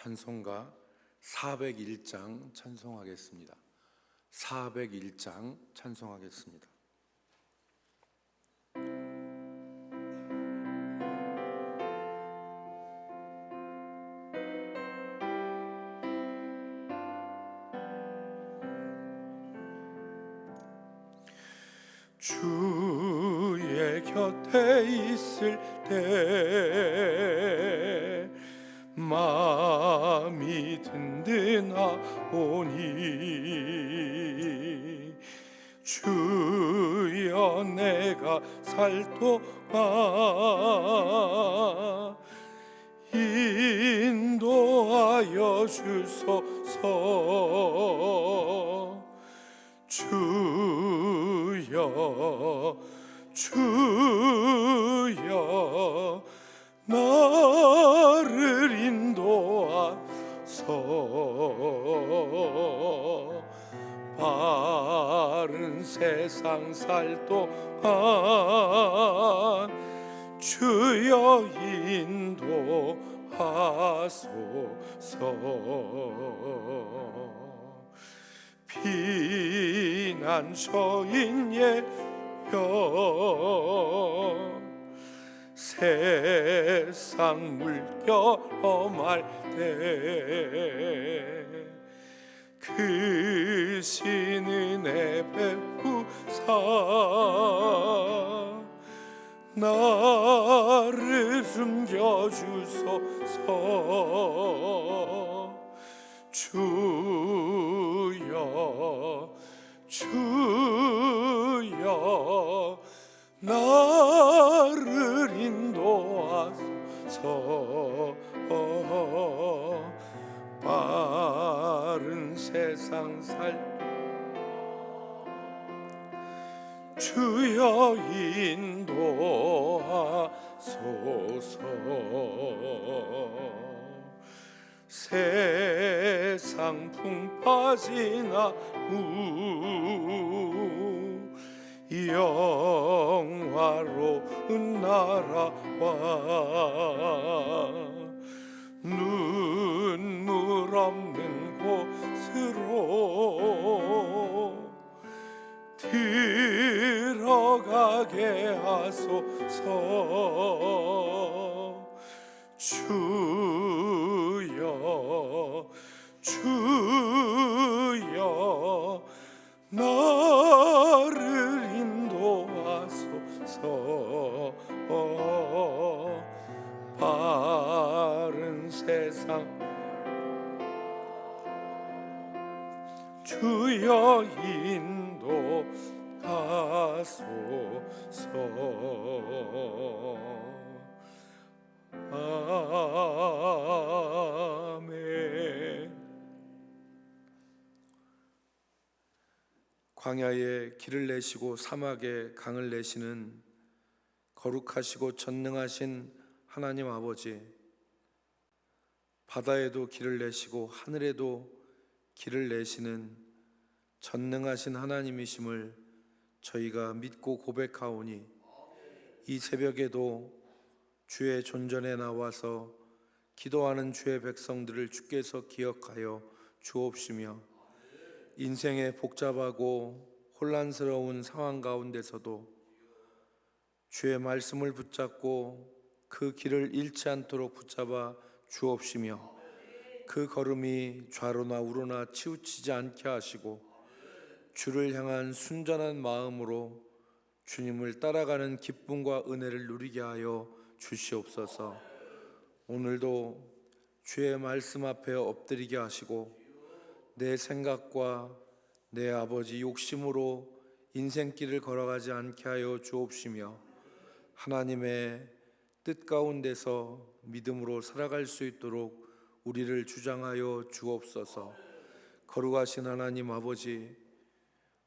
찬송가 401장 찬송하겠습니다. 401장 찬송하겠습니다. 주의 곁에 있을 때 마음이 든든하오니 주여 내가 살 동안 인도하여 주소서. 주여 나를 인도하소. 바른 세상 살 동안 주여 인도하소서. 피난처인 예여 세상 물결험할 때 그 신은혜 베푸사 나를 숨겨주소서. 주여 나를 인도하소서. 바른 세상 살 주여 인도하소서. 세상 풍파지나 영화로운 나라와 눈물 없는 곳으로 들어가게 하소서. 주여 나를 인도하소서. 바른 세상 주여 인도하소서. 아멘. 광야에 길을 내시고 사막에 강을 내시는 거룩하시고 전능하신 하나님 아버지, 바다에도 길을 내시고 하늘에도 길을 내시는 전능하신 하나님이심을 저희가 믿고 고백하오니 이 새벽에도 주의 존전에 나와서 기도하는 주의 백성들을 주께서 기억하여 주옵시며, 인생의 복잡하고 혼란스러운 상황 가운데서도 주의 말씀을 붙잡고 그 길을 잃지 않도록 붙잡아 주옵시며, 그 걸음이 좌로나 우로나 치우치지 않게 하시고 주를 향한 순전한 마음으로 주님을 따라가는 기쁨과 은혜를 누리게 하여 주시옵소서. 오늘도 주의 말씀 앞에 엎드리게 하시고 내 생각과 내 아버지 욕심으로 인생길을 걸어가지 않게 하여 주옵시며, 하나님의 뜻 가운데서 믿음으로 살아갈 수 있도록 우리를 주장하여 주옵소서. 거룩하신 하나님 아버지,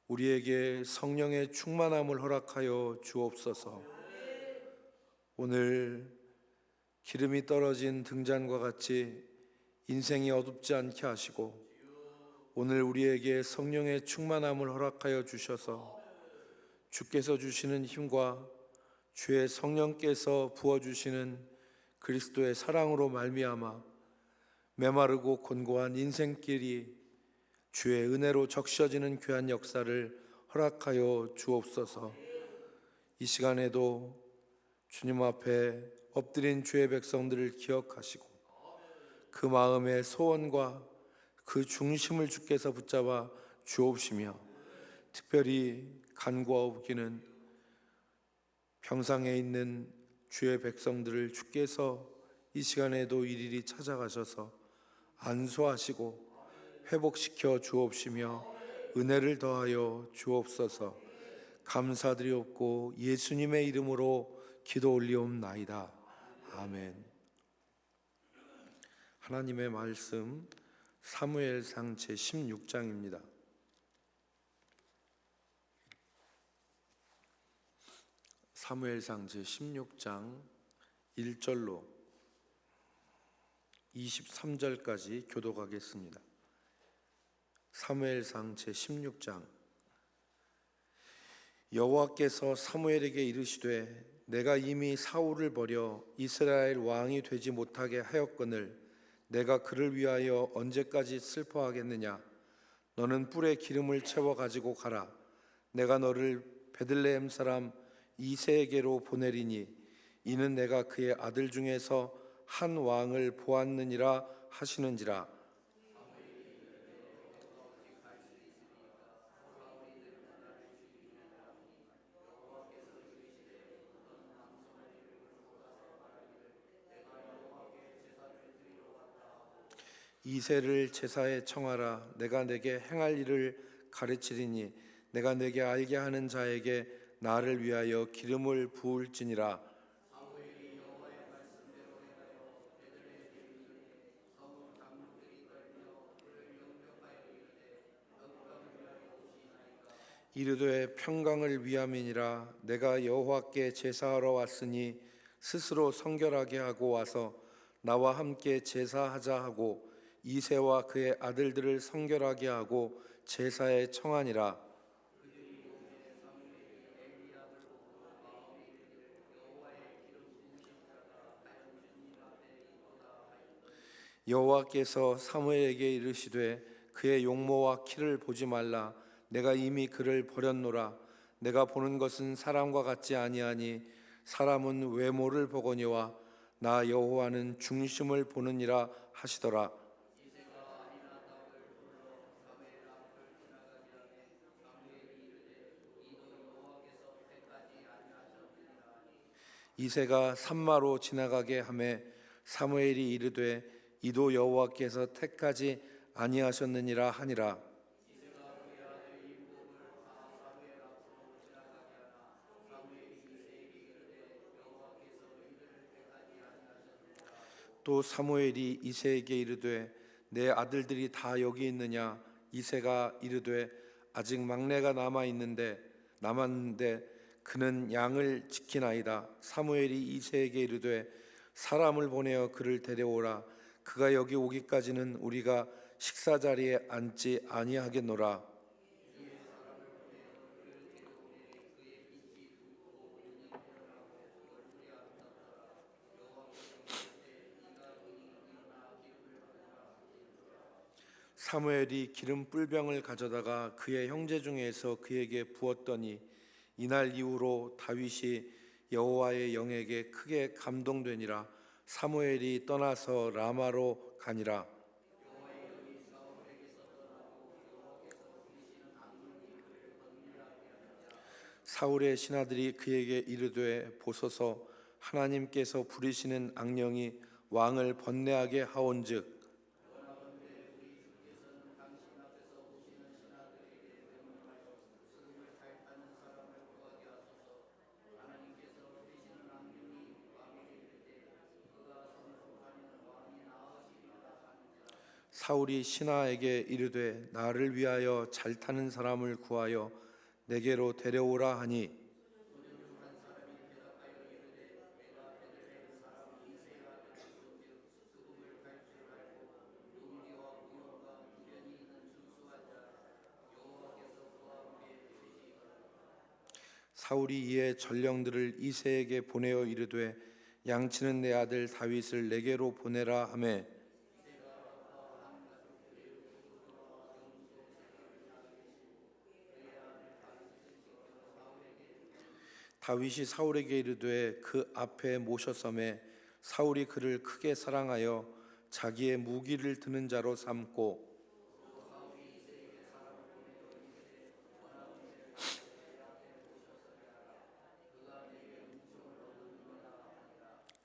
우리에게 성령의 충만함을 허락하여 주옵소서. 오늘 기름이 떨어진 등잔과 같이 인생이 어둡지 않게 하시고, 오늘 우리에게 성령의 충만함을 허락하여 주셔서 주께서 주시는 힘과 주의 성령께서 부어주시는 그리스도의 사랑으로 말미암아 메마르고 곤고한 인생길이 주의 은혜로 적셔지는 귀한 역사를 허락하여 주옵소서. 이 시간에도 주님 앞에 엎드린 주의 백성들을 기억하시고 그 마음의 소원과 그 중심을 주께서 붙잡아 주옵시며, 특별히 간구하옵기는 평상에 있는 주의 백성들을 주께서 이 시간에도 일일이 찾아가셔서 안수하시고 회복시켜 주옵시며 은혜를 더하여 주옵소서. 감사드리옵고 예수님의 이름으로 기도 올리옵나이다. 아멘. 하나님의 말씀 사무엘상 제16장입니다. 사무엘상 제16장 1절로 23절까지 교독하겠습니다. 사무엘상 제16장. 여호와께서 사무엘에게 이르시되 내가 이미 사울을 버려 이스라엘 왕이 되지 못하게 하였거늘 내가 그를 위하여 언제까지 슬퍼하겠느냐. 너는 뿔에 기름을 채워 가지고 가라. 내가 너를 베들레헴 사람 이새에게로 보내리니 이는 내가 그의 아들 중에서 한 왕을 보았느니라 하시는지라. 이새를 제사에 청하라. 내가 내게 행할 일을 가르치리니 내가 내게 알게 하는 자에게 나를 위하여 기름을 부을지니라. 이르되 평강을 위함이니라. 내가 여호와께 제사하러 왔으니 스스로 성결하게 하고 와서 나와 함께 제사하자 하고 이새와 그의 아들들을 성결하게 하고 제사에 청하니라. 여호와께서 사무엘에게 이르시되 그의 용모와 키를 보지 말라. 내가 이미 그를 버렸노라. 내가 보는 것은 사람과 같지 아니하니 사람은 외모를 보거니와 나 여호와는 중심을 보느니라 하시더라. 이새가 산마로 지나가게 하매 사무엘이 이르되 이도 여호와께서 택하지 아니하셨느니라 하니라. 또 사무엘이 이새에게 이르되 내 아들들이 다 여기 있느냐. 이새가 이르되 아직 막내가 남았는데 그는 양을 지키나이다. 사무엘이 이새에게 이르되 사람을 보내어 그를 데려오라. 그가 여기 오기까지는 우리가 식사 자리에 앉지 아니하겠노라. 사무엘이 기름 뿔병을 가져다가 그의 형제 중에서 그에게 부었더니 이날 이후로 다윗이 여호와의 영에게 크게 감동되니라. 사무엘이 떠나서 라마로 가니라. 사울의 신하들이 그에게 이르되 보소서, 하나님께서 부리시는 악령이 왕을 번뇌하게 하온즉 사울이 신하에게 이르되 나를 위하여 잘 타는 사람을 구하여 내게로 데려오라 하니 사울이 이에 전령들을 이새에게 보내어 이르되 양치는 내 아들 다윗을 내게로 보내라 하매 다윗이 사울에게 이르되 그 앞에 모셔섬에 사울이 그를 크게 사랑하여 자기의 무기를 드는 자로 삼고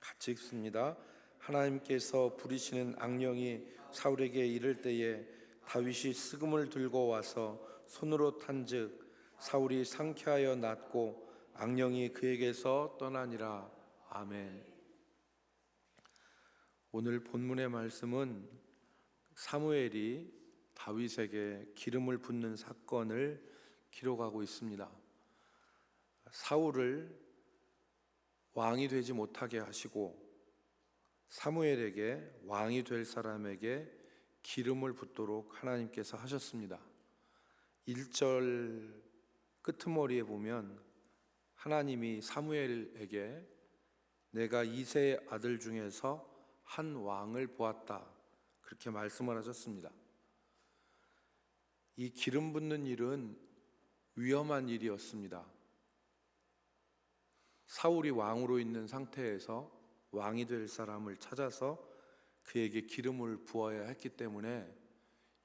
같이 읽습니다. 하나님께서 부리시는 악령이 사울에게 이를 때에 다윗이 스금을 들고 와서 손으로 탄즉 사울이 상쾌하여 낫고 악령이 그에게서 떠나니라. 아멘. 오늘 본문의 말씀은 사무엘이 다윗에게 기름을 붓는 사건을 기록하고 있습니다. 사울을 왕이 되지 못하게 하시고 사무엘에게 왕이 될 사람에게 기름을 붓도록 하나님께서 하셨습니다. 1절 끄트머리에 보면 하나님이 사무엘에게 내가 이새의 아들 중에서 한 왕을 보았다, 그렇게 말씀을 하셨습니다. 이 기름 붓는 일은 위험한 일이었습니다. 사울이 왕으로 있는 상태에서 왕이 될 사람을 찾아서 그에게 기름을 부어야 했기 때문에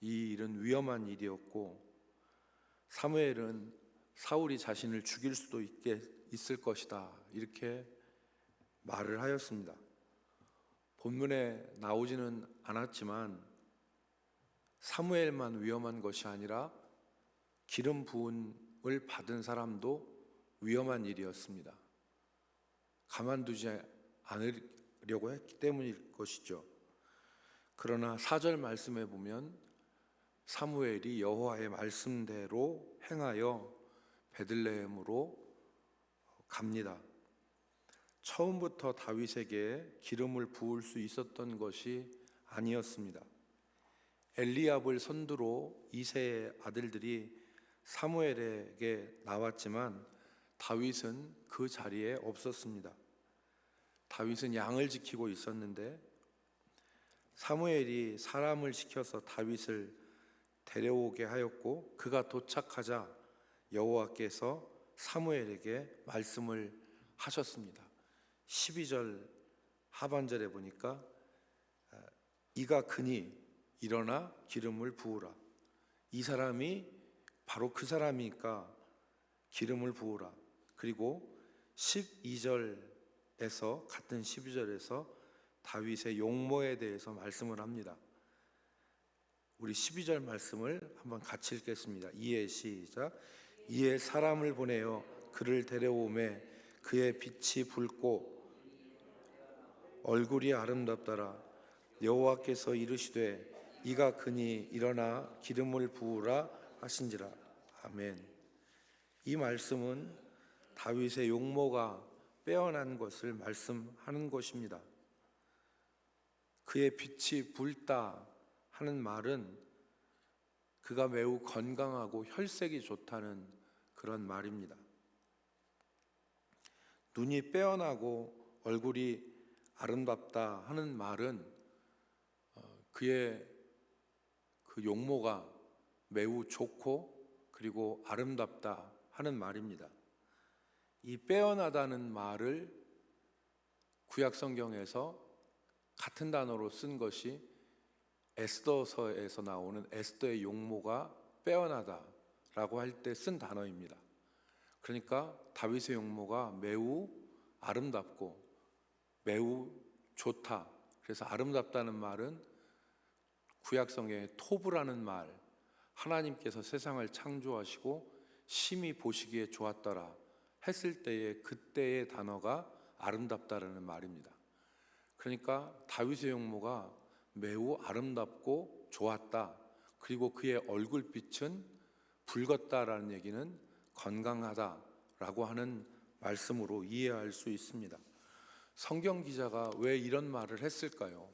이 일은 위험한 일이었고, 사무엘은 사울이 자신을 죽일 수도 있을 것이다, 이렇게 말을 하였습니다. 본문에 나오지는 않았지만 사무엘만 위험한 것이 아니라 기름 부음을 받은 사람도 위험한 일이었습니다. 가만두지 않으려고 했기 때문일 것이죠. 그러나 4절 말씀에 보면 사무엘이 여호와의 말씀대로 행하여 베들레헴으로 갑니다. 처음부터 다윗에게 기름을 부을 수 있었던 것이 아니었습니다. 엘리압을 선두로 이새의 아들들이 사무엘에게 나왔지만 다윗은 그 자리에 없었습니다. 다윗은 양을 지키고 있었는데 사무엘이 사람을 시켜서 다윗을 데려오게 하였고, 그가 도착하자 여호와께서 사무엘에게 말씀을 하셨습니다. 12절 하반절에 보니까 이가 그니 일어나 기름을 부으라. 이 사람이 바로 그 사람이니까 기름을 부으라. 그리고 12절에서 같은 12절에서 다윗의 용모에 대해서 말씀을 합니다. 우리 12절 말씀을 한번 같이 읽겠습니다. 이에 시작. 이에 사람을 보내어 그를 데려오매 그의 빛이 붉고 얼굴이 아름답더라. 여호와께서 이르시되 이가 그니 일어나 기름을 부으라 하신지라. 아멘. 이 말씀은 다윗의 용모가 빼어난 것을 말씀하는 것입니다. 그의 빛이 붉다 하는 말은 그가 매우 건강하고 혈색이 좋다는 그런 말입니다. 눈이 빼어나고 얼굴이 아름답다 하는 말은 그의 그 용모가 매우 좋고 그리고 아름답다 하는 말입니다. 이 빼어나다는 말을 구약 성경에서 같은 단어로 쓴 것이 에스더서에서 나오는 에스더의 용모가 빼어나다라고 할 때 쓴 단어입니다. 그러니까 다윗의 용모가 매우 아름답고 매우 좋다. 그래서 아름답다는 말은 구약 성경의 토브라는 말, 하나님께서 세상을 창조하시고 심히 보시기에 좋았더라 했을 때의 그때의 단어가 아름답다라는 말입니다. 그러니까 다윗의 용모가 매우 아름답고 좋았다. 그리고 그의 얼굴빛은 붉었다라는 얘기는 건강하다라고 하는 말씀으로 이해할 수 있습니다. 성경 기자가 왜 이런 말을 했을까요?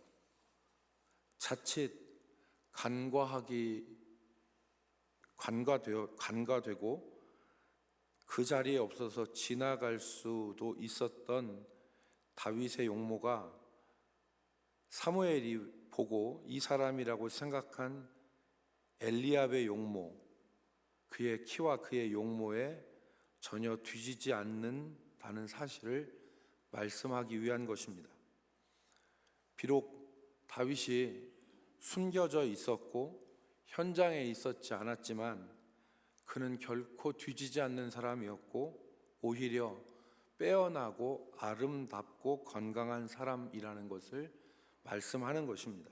자칫 간과되고 그 자리에 없어서 지나갈 수도 있었던 다윗의 용모가 사무엘이 보고 이 사람이라고 생각한 엘리압의 용모, 그의 키와 그의 용모에 전혀 뒤지지 않는다는 않았다는 사실을 말씀하기 위한 것입니다. 비록 다윗이 숨겨져 있었고 현장에 있었지 않았지만 그는 결코 뒤지지 않는 사람이었고 오히려 빼어나고 아름답고 건강한 사람이라는 것을 말씀하는 것입니다.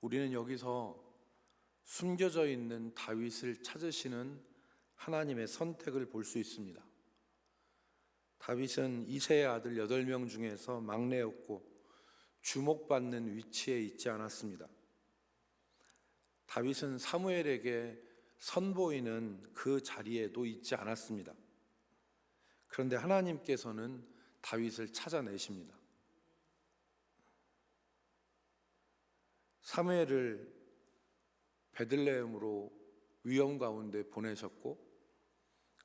우리는 여기서 숨겨져 있는 다윗을 찾으시는 하나님의 선택을 볼 수 있습니다. 다윗은 이새의 아들 8명 중에서 막내였고 주목받는 위치에 있지 않았습니다. 다윗은 사무엘에게 선보이는 그 자리에도 있지 않았습니다. 그런데 하나님께서는 다윗을 찾아내십니다. 사무엘을 베들레헴으로 위험 가운데 보내셨고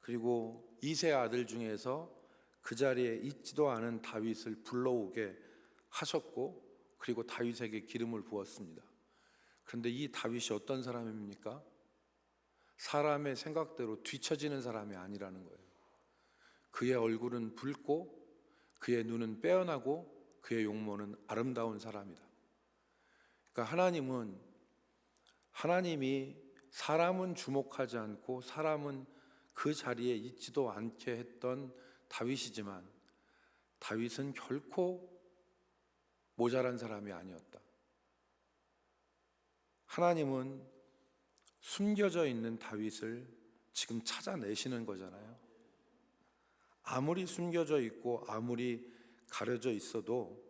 그리고 이새의 아들 중에서 그 자리에 있지도 않은 다윗을 불러오게 하셨고 그리고 다윗에게 기름을 부었습니다. 그런데 이 다윗이 어떤 사람입니까? 사람의 생각대로 뒤처지는 사람이 아니라는 거예요. 그의 얼굴은 붉고 그의 눈은 빼어나고 그의 용모는 아름다운 사람이다. 그러니까 하나님이 사람은 주목하지 않고 사람은 그 자리에 있지도 않게 했던 다윗이지만 다윗은 결코 모자란 사람이 아니었다. 하나님은 숨겨져 있는 다윗을 지금 찾아내시는 거잖아요. 아무리 숨겨져 있고 아무리 가려져 있어도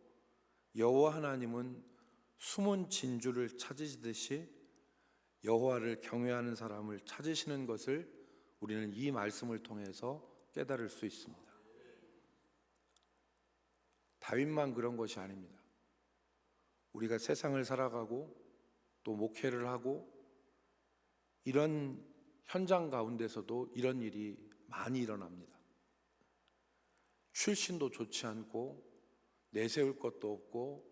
여호와 하나님은 숨은 진주를 찾으시듯이 여호와를 경외하는 사람을 찾으시는 것을 우리는 이 말씀을 통해서 깨달을 수 있습니다. 다윗만 그런 것이 아닙니다. 우리가 세상을 살아가고 또 목회를 하고 이런 현장 가운데서도 이런 일이 많이 일어납니다. 출신도 좋지 않고 내세울 것도 없고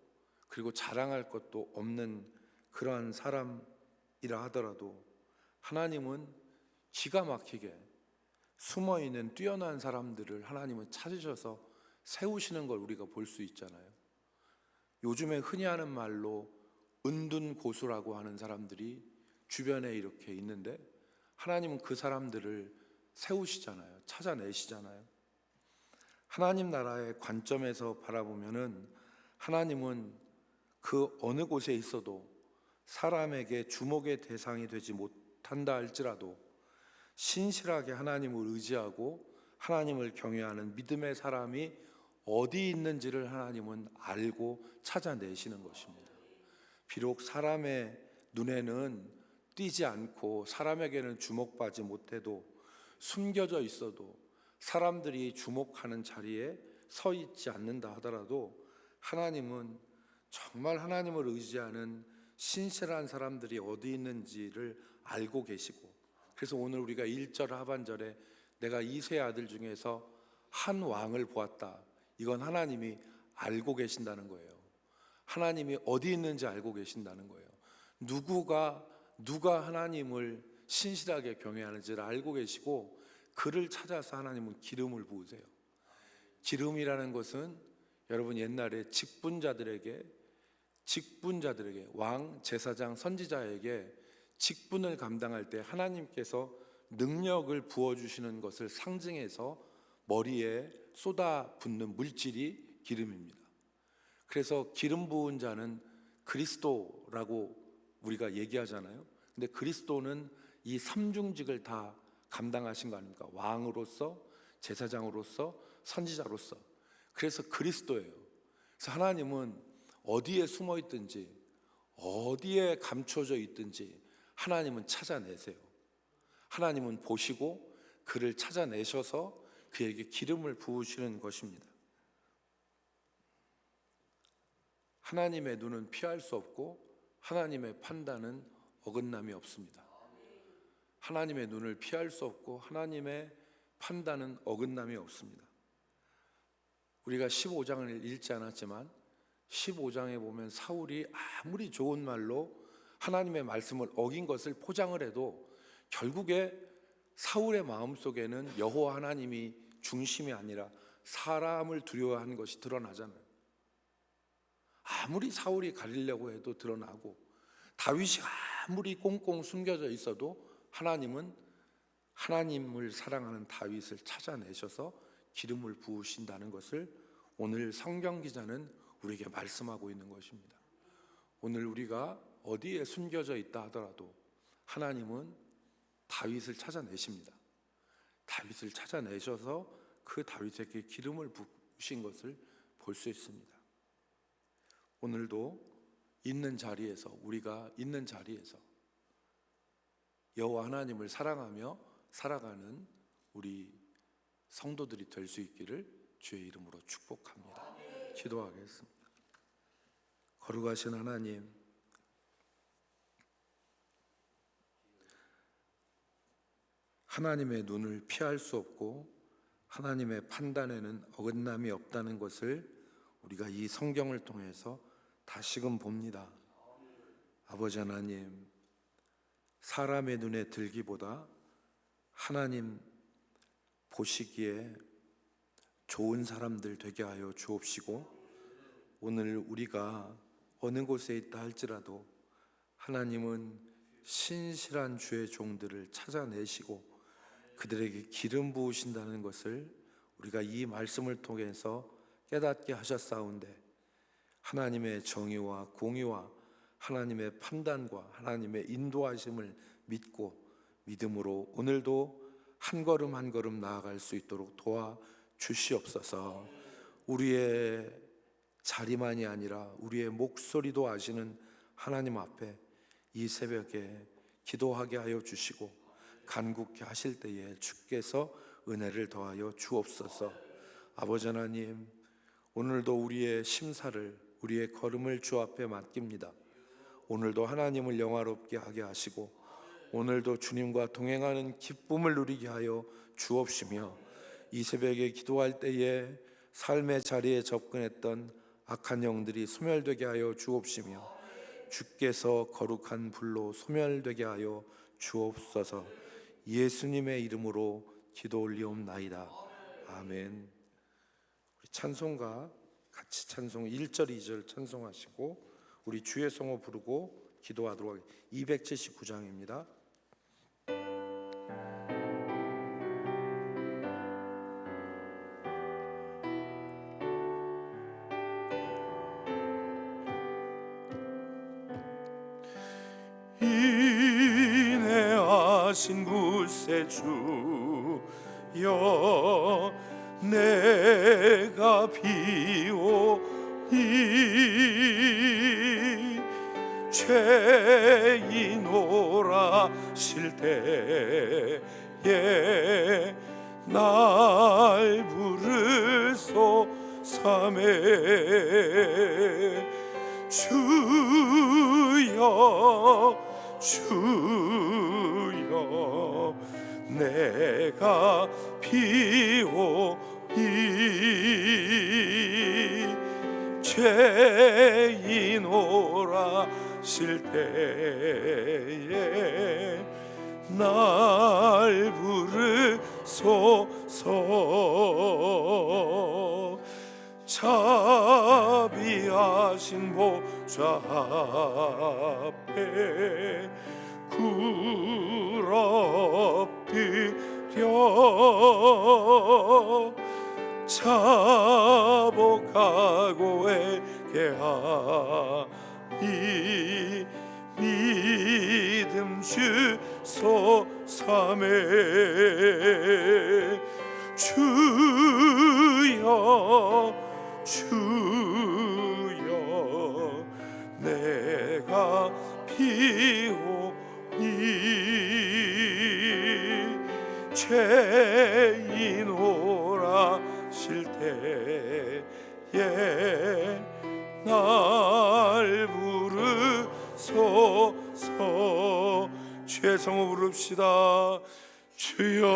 그리고 자랑할 것도 없는 그러한 사람이라 하더라도 하나님은 기가 막히게 숨어있는 뛰어난 사람들을 하나님은 찾으셔서 세우시는 걸 우리가 볼 수 있잖아요. 요즘에 흔히 하는 말로 은둔고수라고 하는 사람들이 주변에 이렇게 있는데 하나님은 그 사람들을 세우시잖아요. 찾아내시잖아요. 하나님 나라의 관점에서 바라보면은 하나님은 그 어느 곳에 있어도 사람에게 주목의 대상이 되지 못한다 할지라도 신실하게 하나님을 의지하고 하나님을 경외하는 믿음의 사람이 어디 있는지를 하나님은 알고 찾아내시는 것입니다. 비록 사람의 눈에는 띄지 않고 사람에게는 주목받지 못해도 숨겨져 있어도 사람들이 주목하는 자리에 서 있지 않는다 하더라도 하나님은 정말 하나님을 의지하는 신실한 사람들이 어디 있는지를 알고 계시고 그래서 오늘 우리가 1절 하반절에 내가 이새의 아들 중에서 한 왕을 보았다. 이건 하나님이 알고 계신다는 거예요. 하나님이 어디 있는지 알고 계신다는 거예요. 누가 하나님을 신실하게 경외하는지를 알고 계시고 그를 찾아서 하나님은 기름을 부으세요. 기름이라는 것은 여러분 옛날에 직분자들에게 왕, 제사장, 선지자에게 직분을 감당할 때 하나님께서 능력을 부어주시는 것을 상징해서 머리에 쏟아붓는 물질이 기름입니다. 그래서 기름 부은 자는 그리스도라고 우리가 얘기하잖아요. 근데 그리스도는 이 삼중직을 다 감당하신 거 아닙니까? 왕으로서, 제사장으로서, 선지자로서. 그래서 그리스도예요. 그래서 하나님은 어디에 숨어 있든지 어디에 감춰져 있든지 하나님은 찾아내세요. 하나님은 보시고 그를 찾아내셔서 그에게 기름을 부으시는 것입니다. 하나님의 눈은 피할 수 없고 하나님의 판단은 어긋남이 없습니다. 하나님의 눈을 피할 수 없고 하나님의 판단은 어긋남이 없습니다. 우리가 15장을 읽지 않았지만 15장에 보면 사울이 아무리 좋은 말로 하나님의 말씀을 어긴 것을 포장을 해도 결국에 사울의 마음속에는 여호와 하나님이 중심이 아니라 사람을 두려워하는 것이 드러나잖아요. 아무리 사울이 가리려고 해도 드러나고, 다윗이 아무리 꽁꽁 숨겨져 있어도 하나님은 하나님을 사랑하는 다윗을 찾아내셔서 기름을 부으신다는 것을 오늘 성경 기자는 우리에게 말씀하고 있는 것입니다. 오늘 우리가 어디에 숨겨져 있다 하더라도 하나님은 다윗을 찾아내십니다. 다윗을 찾아내셔서 그 다윗에게 기름을 부으신 것을 볼 수 있습니다. 오늘도 있는 자리에서, 우리가 있는 자리에서 여호와 하나님을 사랑하며 살아가는 우리 성도들이 될 수 있기를 주의 이름으로 축복합니다. 기도하겠습니다. 거룩하신 하나님, 하나님의 눈을 피할 수 없고 하나님의 판단에는 어긋남이 없다는 것을 우리가 이 성경을 통해서 다시금 봅니다. 아버지 하나님, 사람의 눈에 들기보다 하나님 보시기에 좋은 사람들 되게 하여 주옵시고, 오늘 우리가 어느 곳에 있다 할지라도 하나님은 신실한 주의 종들을 찾아내시고 그들에게 기름 부으신다는 것을 우리가 이 말씀을 통해서 깨닫게 하셨사온데, 하나님의 정의와 공의와 하나님의 판단과 하나님의 인도하심을 믿고 믿음으로 오늘도 한 걸음 한 걸음 나아갈 수 있도록 도와주시옵소서. 우리의 자리만이 아니라 우리의 목소리도 아시는 하나님 앞에 이 새벽에 기도하게 하여 주시고 간구케 하실 때에 주께서 은혜를 더하여 주옵소서. 아버지 하나님, 오늘도 우리의 심사를, 우리의 걸음을 주 앞에 맡깁니다. 오늘도 하나님을 영화롭게 하게 하시고 오늘도 주님과 동행하는 기쁨을 누리게 하여 주옵시며, 이 새벽에 기도할 때에 삶의 자리에 접근했던 악한 영들이 소멸되게 하여 주옵시며 주께서 거룩한 불로 소멸되게 하여 주옵소서. 예수님의 이름으로 기도 올리옵나이다. 아멘. 우리 찬송가 같이 찬송 1절 2절 찬송하시고 우리 주의 성호 부르고 기도하도록 하겠습니다. 279장입니다. 인내하신 구세주여, 내가 비오니 죄인오라 실 때에 날 부르소 삼에 주여 주여, 내가 비오니 죄인오라 실 때에 날 부르소서. 자비하신 보좌 앞에 굴 엎드려 자복하고 회개하니 믿음 주소 삼에 주여 주여, 내가 비오니 죄인오라 실 때에 날 부르소서. 주의 성호 부릅시다. 주여